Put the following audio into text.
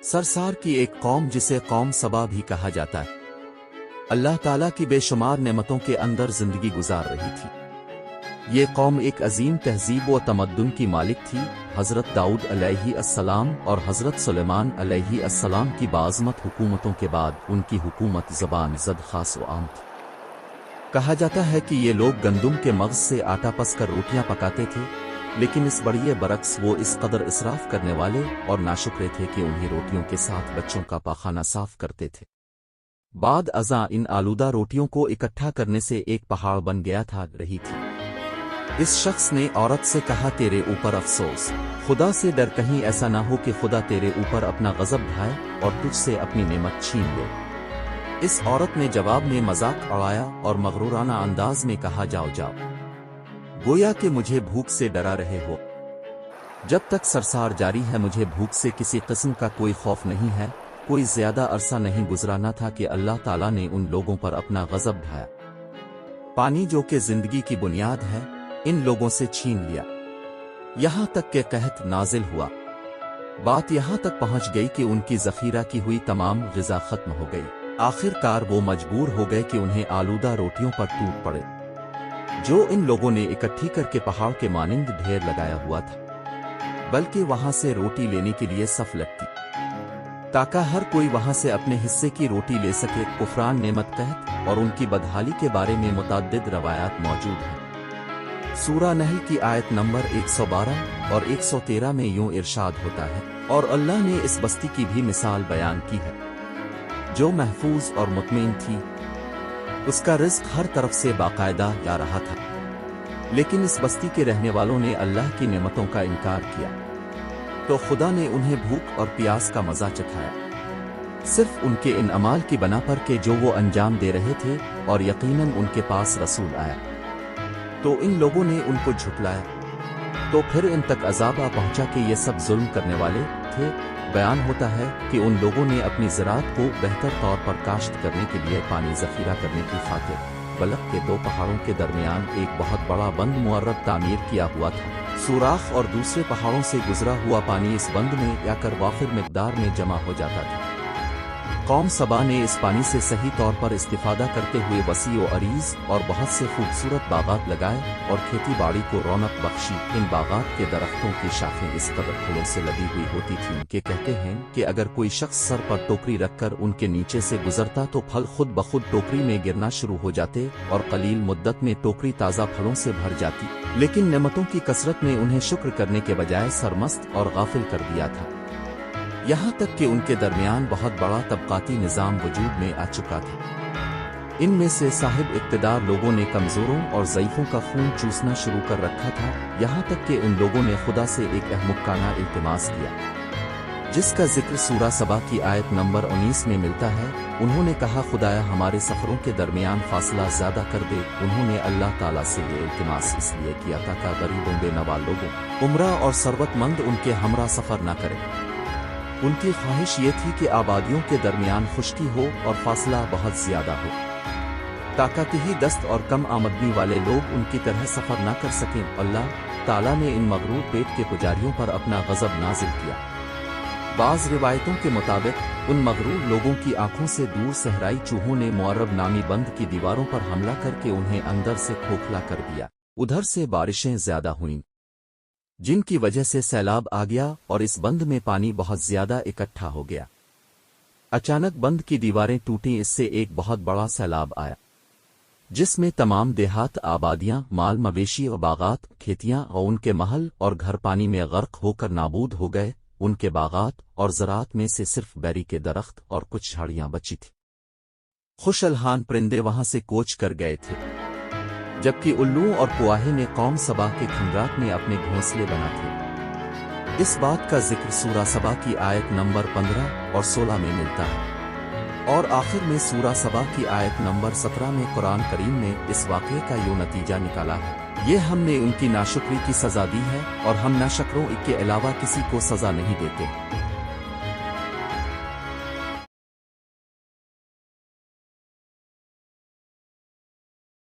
सरसार की एक कौम जिसे कौम सबा भी कहा जाता है, अल्लाह ताला की बेशुमार नेमतों के अंदर जिंदगी गुजार रही थी। ये कौम एक अजीम तहजीब व तमद्दुन की मालिक थी। हज़रत दाऊद अलैहिस्सलाम और हज़रत सुलेमान अलैहिस्सलाम की बाज़मत हुकूमतों के बाद उनकी हुकूमत ज़बान ज़द खास व आम थी। कहा जाता है कि ये लोग गंदुम के मग़ज़ से आटा पस कर रोटियां पकाते थे, लेकिन इस बड़िए बरक्स वो इस कदर इसराफ करने वाले और नाशुक्रे थे कि उन्हीं रोटियों के साथ बच्चों का पाखाना साफ करते थे। बाद अज़ां इन आलूदा रोटियों को इकट्ठा करने से एक पहाड़ बन गया था रही थी। इस शख्स ने औरत से कहा, तेरे ऊपर अफसोस, खुदा से डर, कहीं ऐसा ना हो कि खुदा तेरे ऊपर अपना गज़ब ढाए और तुझसे अपनी नेमत छीन ले। इस औरत ने जवाब में मजाक उड़ाया और मगरूराना अंदाज में कहा, जाओ जाओ, गोया कि मुझे भूख से डरा रहे हो। जब तक सरसार जारी है मुझे भूख से किसी किस्म का कोई खौफ नहीं है। कोई ज्यादा अरसा नहीं गुजरा न था कि अल्लाह ताला ने उन लोगों पर अपना गज़ब ढाया। पानी जो कि जिंदगी की बुनियाद है, इन लोगों से छीन लिया। यहां तक कि कहत नाजिल हुआ। बात यहां तक पहुंच गई कि उनकी ज़ख़ीरा की हुई तमाम ग़िज़ा खत्म हो गई। आखिरकार वो मजबूर हो गए कि उन्हें आलूदा रोटियों पर टूट पड़े, जो इन लोगों ने इकट्ठी करके पहाड़ के मानिंद ढेर लगाया हुआ था। बल्कि वहां से रोटी लेने के लिए सफ लगती, ताकि हर कोई वहां से अपने हिस्से की रोटी ले सके। कुफरान नेमत कहत और उनकी बदहाली के बारे में मुतअद्दिद रवायात मौजूद हैं। सूरा नहल की आयत नंबर 112 और 113 में यूं इरशाद होता है, और अल्लाह ने इस बस्ती की भी मिसाल बयान की है जो महफूज और मुतमईन थी। उसका रिज़्क हर तरफ से बाकायदा जा रहा था, लेकिन इस बस्ती के रहने वालों ने अल्लाह की नेमतों का इनकार किया, तो खुदा ने उन्हें भूख और प्यास का मजा चखाया, सिर्फ उनके इन अमाल की बना पर के जो वो अंजाम दे रहे थे। और यकीनन उनके पास रसूल आया, तो इन लोगों ने उनको झुठलाया, तो फिर इन तक अज़ाब आ पहुंचा कि ये सब जुल्म करने वाले थे। बयान होता है कि उन लोगों ने अपनी ज़राअत को बेहतर तौर पर काश्त करने के लिए पानी ज़ख़ीरा करने की खातिर बलक के दो पहाड़ों के दरमियान एक बहुत बड़ा बंद मुअर्रब तामीर किया हुआ था। सुराख और दूसरे पहाड़ों से गुजरा हुआ पानी इस बंद में आकर वाफिर मिक़दार में जमा हो जाता था। कौम सबा ने इस पानी से सही तौर पर इस्तिफादा करते हुए वसी व अरीज और बहुत से खूबसूरत बागात लगाए और खेती बाड़ी को रौनक बख्शी। इन बागात के दरख्तों की शाखें इस कदर फूलों से लदी हुई होती थीं कि कहते हैं कि अगर कोई शख्स सर पर टोकरी रखकर उनके नीचे से गुजरता तो फल खुद ब खुद टोकरी में गिरना शुरू हो जाते और कलील मुद्दत में टोकरी ताज़ा फलों से भर जाती। लेकिन नेमतों की कसरत ने उन्हें शुक्र करने के बजाय सरमस्त और गाफिल कर दिया था, यहाँ तक कि उनके दरमियान बहुत बड़ा तबकाती निज़ाम वजूद में आ चुका था। इनमें से साहिब इक़्तिदार लोगों ने कमज़ोरों और ज़ईफ़ों का खून चूसना शुरू कर रखा था, यहाँ तक कि उन लोगों ने खुदा से एक अहमुकाना इल्तिमास किया, जिसका जिक्र सूरा सबा की आयत नंबर 19 में मिलता है। उन्होंने कहा, खुदाया हमारे सफ़रों के दरमियान फासला ज़्यादा कर दे। उन्होंने अल्लाह ताला से ये इल्तिमास इसलिए किया ताकि गरीबों बेनवा लोगों, उम्रा और सरबतमंद उनके हमरा सफ़र न करें। उनकी ख्वाहिश ये थी कि आबादियों के दरमियान खुश्की हो और फासला बहुत ज्यादा हो, ताकती दस्त और कम आमदनी वाले लोग उनकी तरह सफर न कर सकें। अल्लाह ताला ने इन मगरूर पेट के पुजारियों पर अपना गजब नाजिल किया। बाज़ रिवायतों के मुताबिक उन मगरूर लोगों की आंखों से दूर सहराई चूहों ने मुअर्रब नामी बंद की दीवारों पर हमला करके उन्हें अंदर से खोखला कर दिया। उधर से बारिशें ज्यादा हुईं, जिनकी वजह से सैलाब आ गया और इस बंद में पानी बहुत ज्यादा इकट्ठा हो गया। अचानक बंद की दीवारें टूटी, इससे एक बहुत बड़ा सैलाब आया, जिसमें तमाम देहात, आबादियां, माल मवेशी और बागात, खेतियां और उनके महल और घर पानी में गर्क होकर नाबूद हो गए। उनके बागात और ज़राअत में से सिर्फ बैरी के दरख्त और कुछ झाड़ियां बची थी। खुशलहान परिंदे वहां से कोच कर गए थे, जबकि उल्लू और कुआहे ने कौम सबा के खंडरात में अपने घोंसले बना थे। इस बात का जिक्र सूरा सबा की आयत नंबर 15 और 16 में मिलता है, और आखिर में सूरा सबा की आयत नंबर 17 में कुरान करीम ने इस वाक़े का यूं नतीजा निकाला है, ये हमने उनकी नाशुक्री की सज़ा दी है और हम नाशकरों के अलावा किसी को सज़ा नहीं देते।